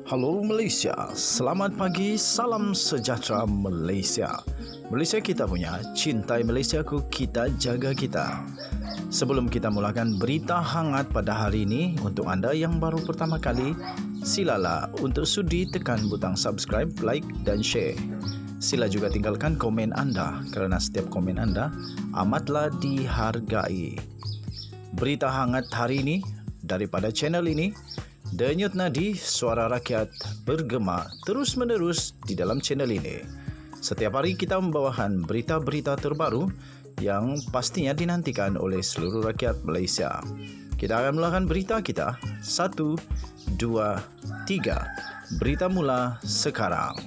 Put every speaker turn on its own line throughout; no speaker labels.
Halo Malaysia, selamat pagi, salam sejahtera Malaysia. Malaysia kita punya, cintai Malaysiaku, kita jaga kita. Sebelum kita mulakan berita hangat pada hari ini, untuk anda yang baru pertama kali, silalah untuk sudi tekan butang subscribe, like dan share. Sila juga tinggalkan komen anda kerana setiap komen anda amatlah dihargai. Berita hangat hari ini daripada channel ini, Denyut nadi suara rakyat bergema terus-menerus di dalam channel ini. Setiap hari kita membawakan berita-berita terbaru yang pastinya dinantikan oleh seluruh rakyat Malaysia. Kita akan mulakan berita kita. 1, 2, 3. Berita mula sekarang.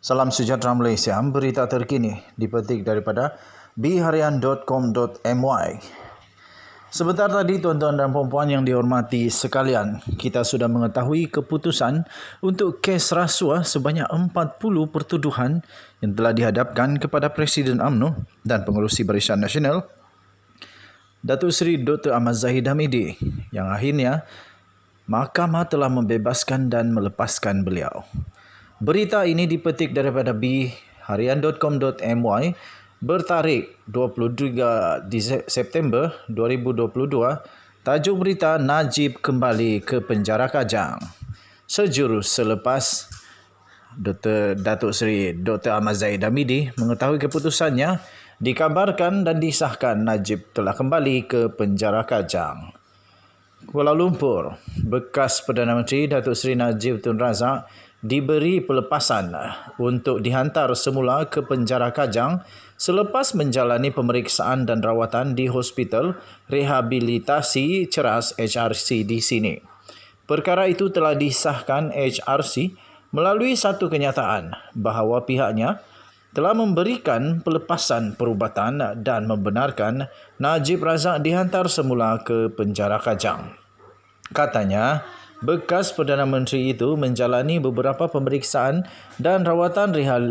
Salam sejahtera Malaysia. Berita terkini dipetik daripada bharian.com.my. Sebentar tadi tuan-tuan dan puan-puan yang dihormati sekalian, kita sudah mengetahui keputusan untuk kes rasuah sebanyak 40 pertuduhan yang telah dihadapkan kepada Presiden UMNO dan Pengerusi Barisan Nasional Datuk Seri Dr. Ahmad Zahid Hamidi, yang akhirnya mahkamah telah membebaskan dan melepaskan beliau. Berita ini dipetik daripada bharian.com.my bertarikh 23 September 2022, tajuk berita Najib kembali ke penjara Kajang. Sejurus selepas Datuk Seri Dr. Ahmad Zahid Hamidi mengetahui keputusannya, dikabarkan dan disahkan Najib telah kembali ke penjara Kajang. Kuala Lumpur, bekas Perdana Menteri Datuk Seri Najib Tun Razak diberi pelepasan untuk dihantar semula ke penjara Kajang selepas menjalani pemeriksaan dan rawatan di Hospital Rehabilitasi Ceras HRC di sini. Perkara itu telah disahkan HRC melalui satu kenyataan bahawa pihaknya telah memberikan pelepasan perubatan dan membenarkan Najib Razak dihantar semula ke penjara Kajang. Katanya, bekas Perdana Menteri itu menjalani beberapa pemeriksaan dan rawatan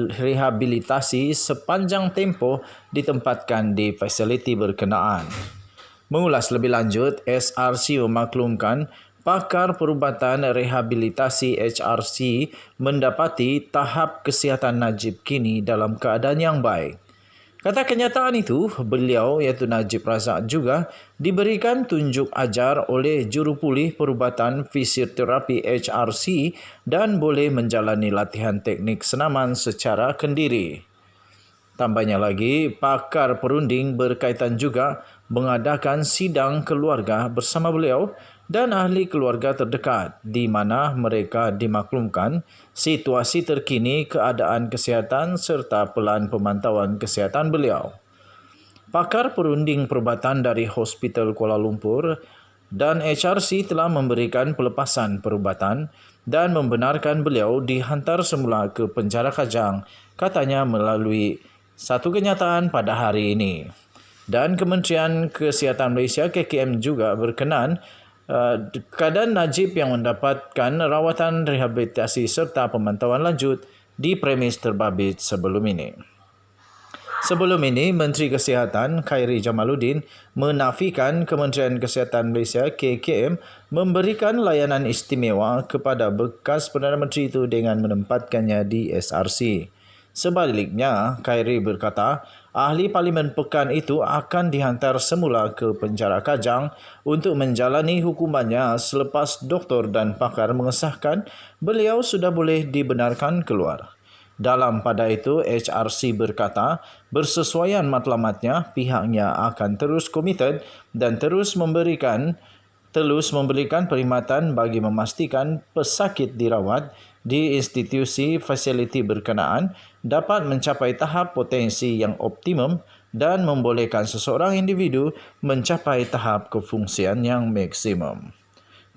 rehabilitasi sepanjang tempoh ditempatkan di fasiliti berkenaan. Mengulas lebih lanjut, SRC memaklumkan pakar perubatan rehabilitasi HRC mendapati tahap kesihatan Najib kini dalam keadaan yang baik. Kata kenyataan itu, beliau iaitu Najib Razak juga diberikan tunjuk ajar oleh jurupulih perubatan fisioterapi HRC dan boleh menjalani latihan teknik senaman secara kendiri. Tambahnya lagi, pakar perunding berkaitan juga mengadakan sidang keluarga bersama beliau dan ahli keluarga terdekat di mana mereka dimaklumkan situasi terkini keadaan kesihatan serta pelan pemantauan kesihatan beliau. Pakar perunding perubatan dari Hospital Kuala Lumpur dan HRC telah memberikan pelepasan perubatan dan membenarkan beliau dihantar semula ke penjara Kajang, katanya melalui satu kenyataan pada hari ini. Dan Kementerian Kesihatan Malaysia KKM juga berkenan keadaan Najib yang mendapatkan rawatan rehabilitasi serta pemantauan lanjut di premis terbabit sebelum ini. Sebelum ini, Menteri Kesihatan Khairi Jamaluddin menafikan Kementerian Kesihatan Malaysia KKM memberikan layanan istimewa kepada bekas Perdana Menteri itu dengan menempatkannya di SRC. Sebaliknya, Khairi berkata, ahli Parlimen Pekan itu akan dihantar semula ke penjara Kajang untuk menjalani hukumannya selepas doktor dan pakar mengesahkan beliau sudah boleh dibenarkan keluar. Dalam pada itu, HRC berkata, bersesuaian matlamatnya, pihaknya akan terus komited dan terus memberikan perkhidmatan bagi memastikan pesakit dirawat di institusi fasiliti berkenaan dapat mencapai tahap potensi yang optimum dan membolehkan seseorang individu mencapai tahap kefungsian yang maksimum.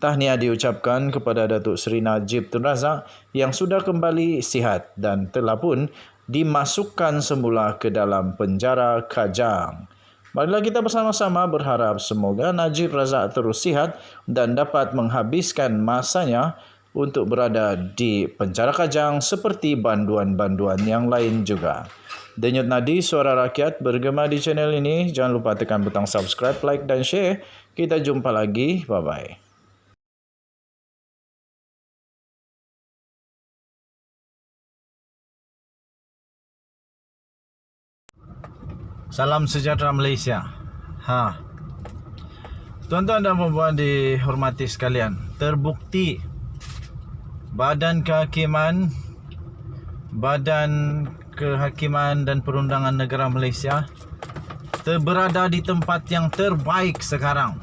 Tahniah diucapkan kepada Datuk Seri Najib Tun Razak yang sudah kembali sihat dan telah pun dimasukkan semula ke dalam penjara Kajang. Marilah kita bersama-sama berharap semoga Najib Razak terus sihat dan dapat menghabiskan masanya untuk berada di penjara Kajang seperti banduan-banduan yang lain juga. Denyut nadi suara rakyat bergema di channel ini. Jangan lupa tekan butang subscribe, like dan share. Kita jumpa lagi. Bye-bye. Salam sejahtera Malaysia. Tuan-tuan dan puan-puan dihormati sekalian, terbukti Badan Kehakiman dan Perundangan Negara Malaysia berada di tempat yang terbaik sekarang.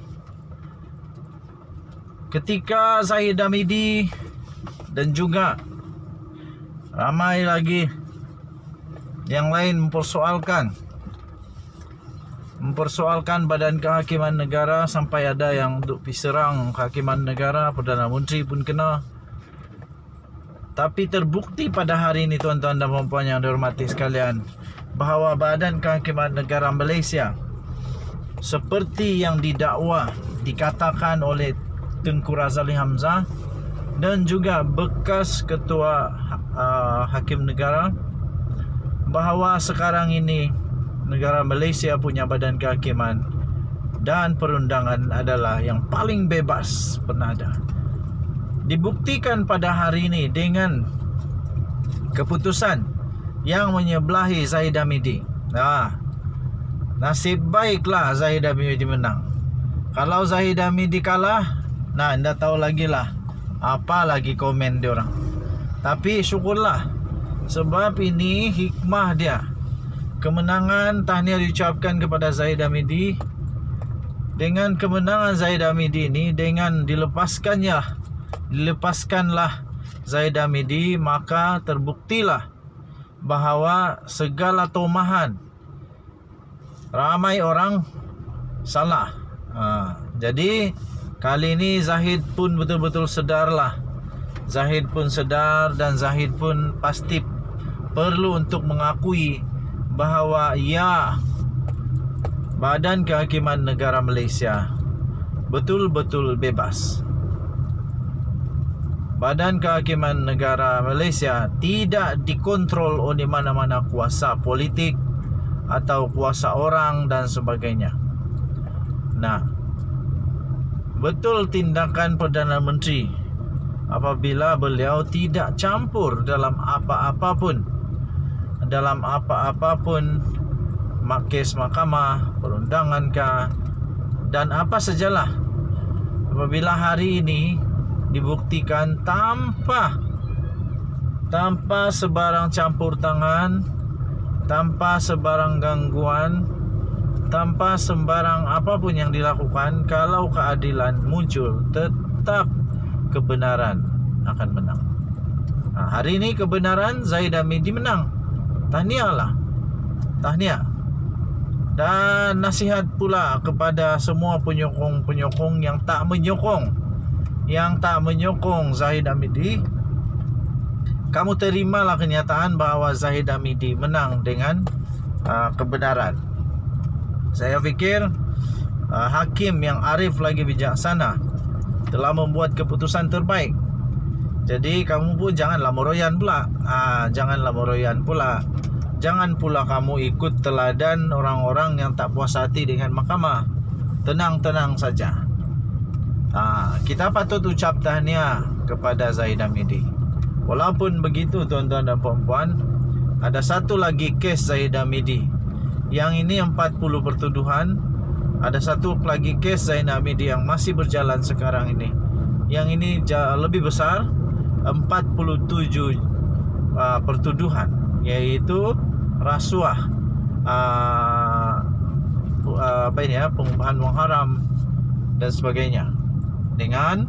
Ketika Zahid Hamidi dan juga ramai lagi yang lain mempersoalkan Badan Kehakiman Negara, sampai ada yang duk serang Kehakiman Negara, Perdana Menteri pun kena. Tapi terbukti pada hari ini, tuan-tuan dan puan-puan yang dihormati sekalian, bahawa Badan Kehakiman Negara Malaysia seperti yang dikatakan oleh Tengku Razali Hamzah dan juga bekas Ketua Hakim Negara, bahawa sekarang ini negara Malaysia punya Badan Kehakiman dan Perundangan adalah yang paling bebas pernah ada. Dibuktikan pada hari ini dengan keputusan yang menyebelahi Zahid Hamidi. Nasib baiklah Zahid Hamidi menang. Kalau Zahid Hamidi kalah, anda tahu lagi lah apa lagi komen diorang. Tapi syukurlah, sebab ini hikmah dia. Kemenangan tahniah diucapkan kepada Zahid Hamidi. Dengan kemenangan Zahid Hamidi ini, dengan dilepaskanlah Zahid Hamidi, maka terbuktilah bahawa segala tomahan ramai orang salah. Jadi kali ini Zahid pun betul-betul sedarlah. Zahid pun sedar dan Zahid pun pasti perlu untuk mengakui bahawa Badan Kehakiman Negara Malaysia betul-betul bebas. Badan Kehakiman Negara Malaysia tidak dikontrol oleh mana-mana kuasa politik atau kuasa orang dan sebagainya. Betul tindakan Perdana Menteri apabila beliau tidak campur dalam apa-apapun kes mahkamah, perundangan dan apa sajalah. Apabila hari ini dibuktikan tanpa sebarang campur tangan, tanpa sebarang gangguan, tanpa sembarang apapun yang dilakukan, kalau keadilan muncul, tetap kebenaran akan menang. Hari ini kebenaran, Zahid Hamidi menang. Tahniah. Dan nasihat pula kepada semua penyokong-penyokong yang tak menyokong Zahid Hamidi. Kamu terimalah kenyataan bahawa Zahid Hamidi menang dengan kebenaran. Saya fikir hakim yang arif lagi bijaksana telah membuat keputusan terbaik. Jadi kamu pun janganlah meroyan pula. Jangan pula kamu ikut teladan orang-orang yang tak puas hati dengan mahkamah. Tenang-tenang saja. Kita patut ucap tahniah kepada Zahid Hamidi. Walaupun begitu, tuan-tuan dan puan-puan, ada satu lagi kes Zahid Hamidi. Yang ini 40 pertuduhan. Ada satu lagi kes Zahid Hamidi yang masih berjalan sekarang ini. Yang ini lebih besar, 47 pertuduhan, yaitu rasuah, pengupahan wang haram dan sebagainya dengan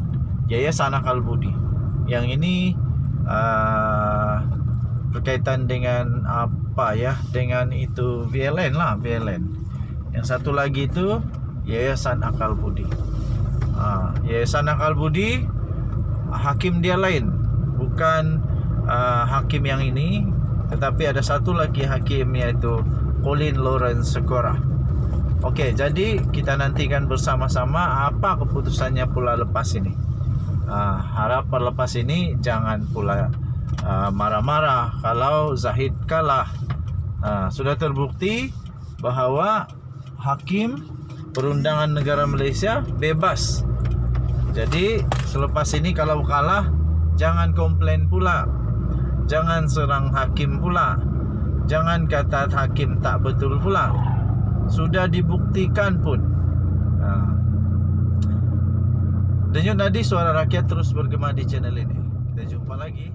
Yayasan Akal Budi. Yang ini berkaitan dengan dengan itu VLN. Yang satu lagi itu Yayasan Akal Budi. Yayasan Akal Budi, hakim dia lain, bukan hakim yang ini, tetapi ada satu lagi hakim, yaitu Colin Lawrence Segora. Okey, jadi kita nantikan bersama-sama apa keputusannya pula lepas ini. Harap lepas ini jangan pula marah-marah kalau Zahid kalah. Sudah terbukti bahawa Hakim Perundangan Negara Malaysia bebas. Jadi selepas ini kalau kalah, jangan komplain pula, jangan serang hakim pula, jangan kata hakim tak betul pula. Sudah dibuktikan pun. Denyut nadi suara rakyat terus bergema di channel ini. Kita jumpa lagi.